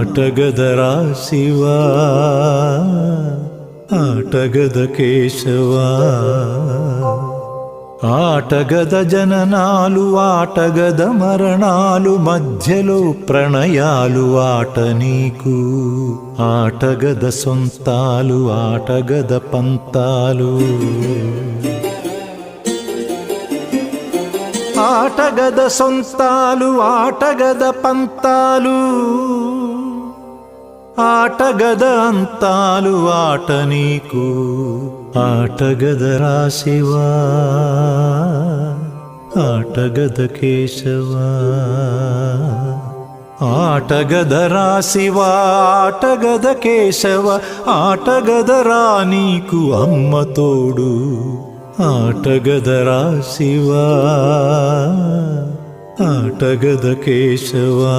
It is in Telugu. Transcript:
ఆటగదరా శివా ఆటగద కేశవా ఆటగద జననాలు ఆటగద మరణాలు మధ్యలో ప్రణయాలు ఆట నీకు ఆటగద సొంతాలు ఆటగద పంతాలు ఆటగద సొంతాలు ఆటగద పంతాలు ఆటగద అంతాలు ఆట నీకు ఆటగదరా శివా ఆటగద కేశవా ఆటగదరా శివా ఆటగద కేశవ ఆటగదరా నీకు అమ్మ తోడు ఆటగదరా శివా ఆటగద కేశవా